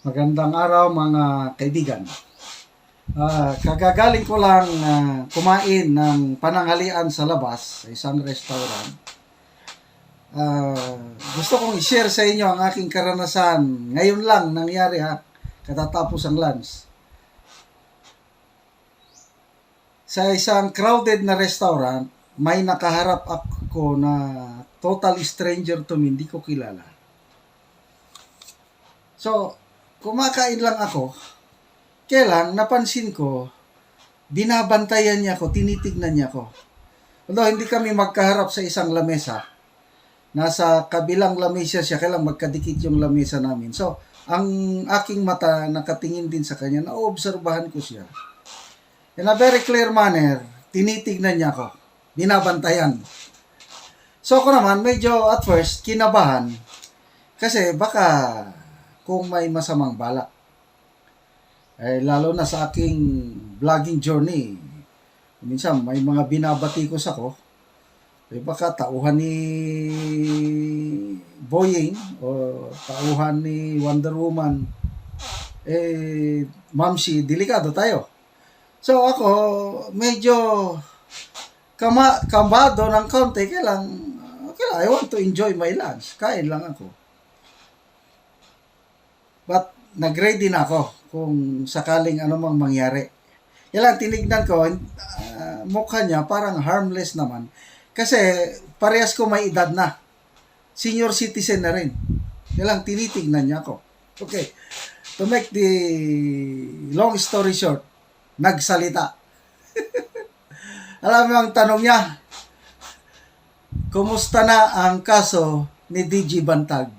Magandang araw mga kaibigan. Kagagaling ko lang kumain ng pananghalian sa labas sa isang restaurant. Gusto kong i-share sa inyo ang aking karanasan. Ngayon lang nangyari katatapos ang lunch. Sa isang crowded na restaurant, may nakaharap ako na total stranger to me, hindi ko kilala. So, kumakain lang ako. Kailan napansin ko, binabantayan niya ako, tinitignan niya ako. Although hindi kami magkaharap sa isang lamesa, nasa kabilang lamesa siya, kailang magkadikit yung lamesa namin. So, ang aking mata nakatingin din sa kanya, naobserbahan ko siya. In a very clear manner, tinitignan niya ako, binabantayan. So ako naman, medyo at first, kinabahan. Kasi baka kung may masamang balak. Lalo na sa aking vlogging journey. Minsan may mga binabatikos ako. Baka tauhan ni Boying o tauhan ni Wonder Woman. Mamsi, delikado tayo. So ako, medyo kambado ng kaunti. Kailang, I want to enjoy my lunch. Kain lang ako. But nag-ready na ako kung sakaling anumang mangyari. Kailan tinignan ko, mukha niya parang harmless naman. Kasi parehas ko may edad na. Senior citizen na rin. Kailan tinitignan niya ako. Okay. To make the long story short, nagsalita. Alam mo ang tanong niya, kumusta na ang kaso ni DJ Bantag?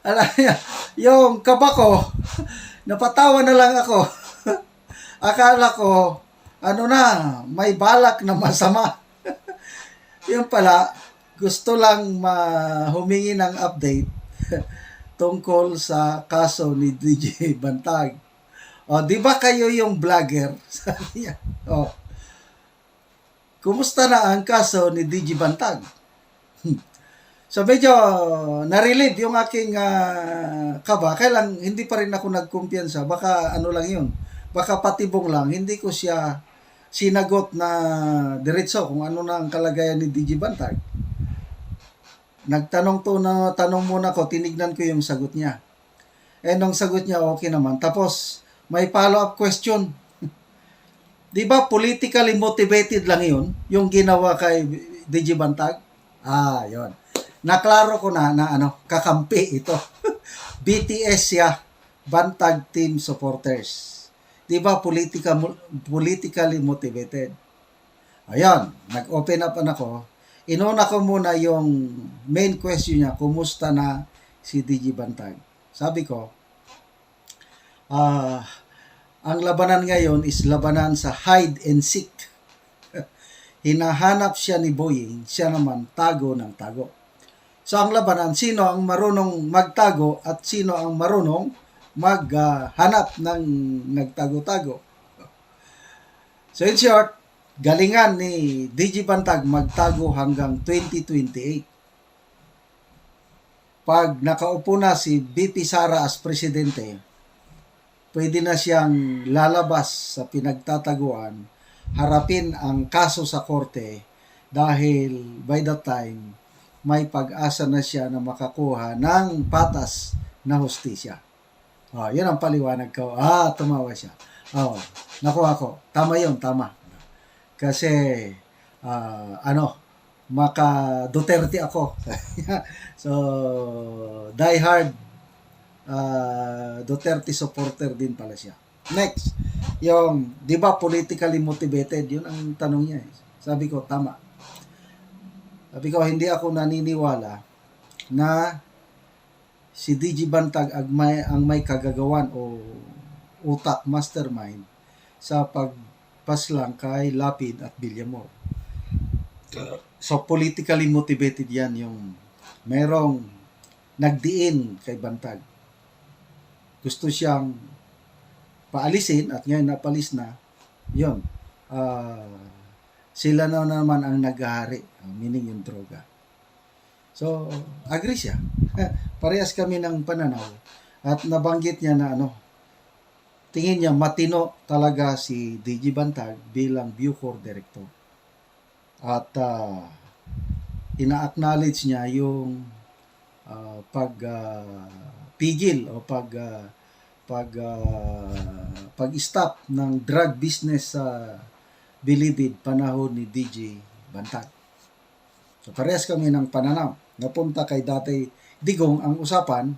Alam niya, yung kaba ko, napatawa na lang ako. Akala ko, may balak na masama. Yung pala, gusto lang humingi ng update tungkol sa kaso ni DJ Bantag. Di ba kayo yung vlogger? Sabi niya. Kumusta na ang kaso ni DJ Bantag? So medyo na-relieve yung aking kaba. Kailan hindi pa rin ako nagkumpiyansa. Baka lang yun. Baka patibong lang. Hindi ko siya sinagot na diretso kung ano na ang kalagayan ni DJ Bantag. Tanong muna ko, tinignan ko yung sagot niya. Nung sagot niya, okay naman. Tapos, may follow-up question. Di ba politically motivated lang yun? Yung ginawa kay DJ Bantag? Yun. Naklaro ko na kakampi ito. BTS siya, Bantag Team Supporters. Di ba politically motivated? Ayan, nag-open up ako. Inuna ko muna yung main question niya, kumusta na si DJ Bantag? Sabi ko, ang labanan ngayon is labanan sa hide and seek. Hinahanap siya ni Boying, siya naman tago ng tago. So ang labanan, sino ang marunong magtago at sino ang marunong maghanap ng nagtago-tago. So in short, galingan ni DJ Bantag magtago hanggang 2028. Pag nakaupo na si BP Sara as presidente, pwede na siyang lalabas sa pinagtataguan, harapin ang kaso sa korte dahil by that time, may pag-asa na siya na makakuha ng patas na hustisya. Yan ang paliwanag ko. Tumawa siya. Nakuha ko. Tama yun, tama. Kasi, maka Duterte ako. So, die hard Duterte supporter din pala siya. Next, yung, di ba politically motivated? Yun ang tanong niya. Sabi ko, tama. Sabi ko, hindi ako naniniwala na si DJ Bantag ang may kagagawan o utak, mastermind sa pagpaslang kay Lapid at Villamor. So, politically motivated yan yung merong nagdiin kay Bantag. Gusto siyang paalisin at ngayon napalis na, yun. Sila na naman ang naghahari, meaning yung droga. So, agree siya. Parehas kami ng pananaw. At nabanggit niya na tingin niya matino talaga si DJ Bantag bilang Bucor Director. At ina-acknowledge niya yung pigil o pag-stop ng drug business sa Bilibid panahon ni DJ Bantag. So parehas kami ng pananaw. Napunta kay Tatay Digong ang usapan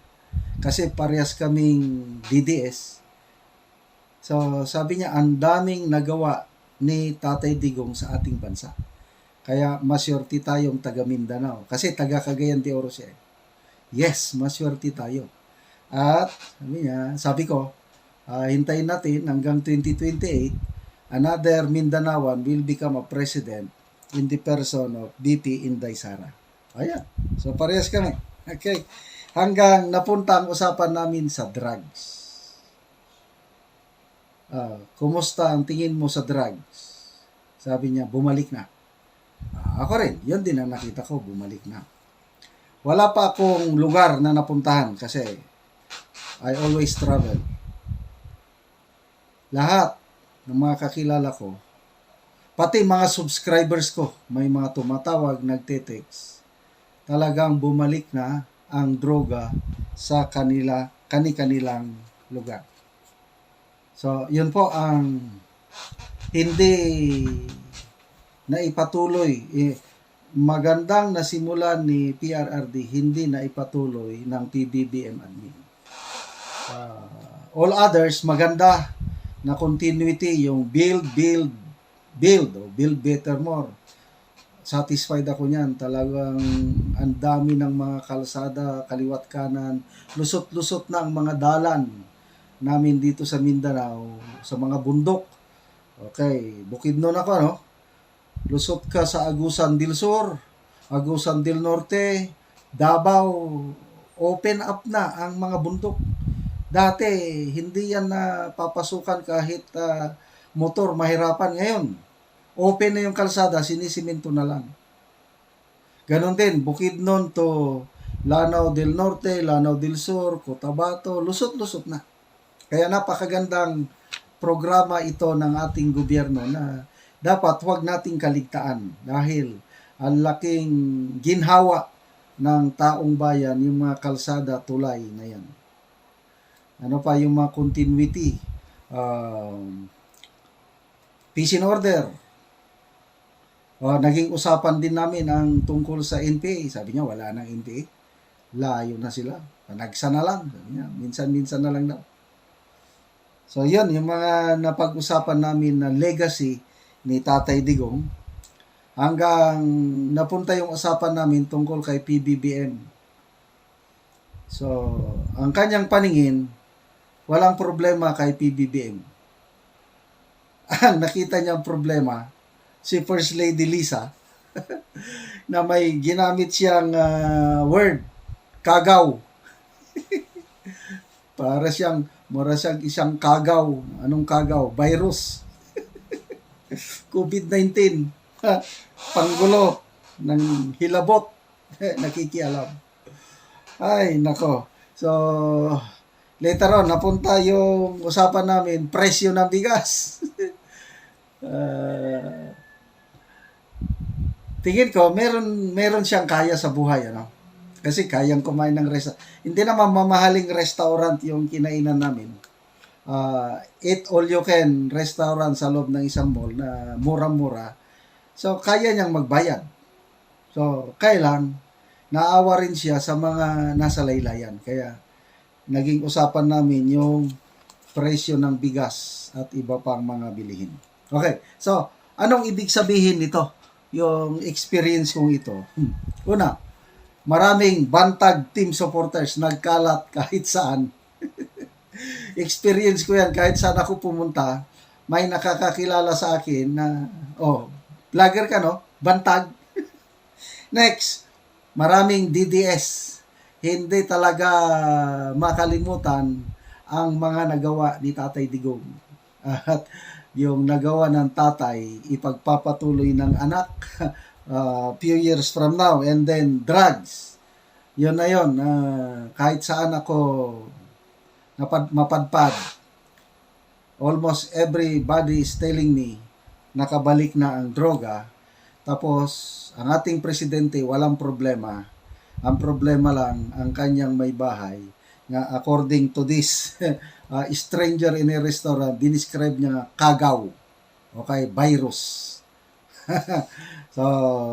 kasi parehas kaming DDS. So sabi niya ang daming nagawa ni Tatay Digong sa ating bansa. Kaya maswerte tayong taga Mindanao kasi taga Cagayan de Oro siya. Yes, maswerte tayo. At sabi ko, hintayin natin hanggang 2028, another Mindanaoan will become a president in the person of BP Inday Sara. Ayan. So parehas kami. Okay. Hanggang napunta ang usapan namin sa drugs. Kumusta ang tingin mo sa drugs? Sabi niya, bumalik na. Ako rin, yun din ang nakita ko, bumalik na. Wala pa akong lugar na napuntahan kasi I always travel. Lahat ng mga kakilala ko, pati mga subscribers ko, may mga tumatawag, nagte-text, talagang bumalik na ang droga sa kanilang lugar. So, yun po ang hindi naipatuloy. Magandang nasimulan ni PRRD, hindi naipatuloy ng PBBM admin. All others, maganda na continuity, yung build better more. Satisfied ako niyan. Talagang ang dami ng mga kalsada, kaliwat kanan, lusot-lusot na ang mga dalan namin dito sa Mindanao, sa mga bundok. Okay, Bukidnon ako, lusot ka sa Agusan del Sur, Agusan del Norte, Davao, open up na ang mga bundok. Dati, hindi yan na papasukan kahit motor, mahirapan. Ngayon, open na yung kalsada, sinisiminto na lang. Ganon din, Bukidnon to Lanao del Norte, Lanao del Sur, Cotabato, lusot-lusot na. Kaya napakagandang programa ito ng ating gobyerno na dapat huwag nating kaligtaan dahil ang laking ginhawa ng taong bayan yung mga kalsada, tulay na yan. Ano pa yung mga continuity? Peace and order. Naging usapan din namin ang tungkol sa NPA. Sabi niya, wala nang NPA. Layo na sila. Panagsa na lang. Sabi niya, minsan-minsan na lang daw. So, yun, yung mga napag-usapan namin na legacy ni Tatay Digong hanggang napunta yung usapan namin tungkol kay PBBM. So, ang kanyang paningin, walang problema kay PBBM. Ang nakita niyang problema, si First Lady Lisa, na may ginamit siyang word, kagaw. Mura siyang isang kagaw. Anong kagaw? Virus. COVID-19. Panggulo ng hilabot. Nakikialam. Ay, nako. So, later on, napunta yung usapan namin, presyo ng bigas. Tingin ko, meron siyang kaya sa buhay, Kasi kayang kumain ng hindi naman mamahaling restaurant yung kinainan namin. Eat all you can restaurant sa loob ng isang mall na mura-mura. So, kaya niyang magbayad. So, kailang naawa rin siya sa mga nasa laylayan. Kaya, naging usapan namin yung presyo ng bigas at iba pang mga bilihin. Okay, so, anong ibig sabihin nito? Yung experience kong ito. Una, maraming Bantag team supporters nagkalat kahit saan. Experience ko yan kahit saan ako pumunta. May nakakakilala sa akin na, vlogger ka, Bantag. Next, maraming DDS. Hindi talaga makalimutan ang mga nagawa ni Tatay Digong. At yung nagawa ng tatay, ipagpapatuloy ng anak few years from now. And then drugs. Yun na yun. Kahit saan ako mapadpad, almost everybody is telling me nakabalik na ang droga. Tapos, ang ating presidente walang problema. Ang problema lang, ang kanyang may bahay, nga according to this stranger in a restaurant, dinescribe niya nga kagaw. Okay, virus. So,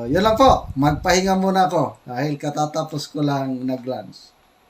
yun lang po. Magpahinga muna ako dahil katatapos ko lang nag-lunch.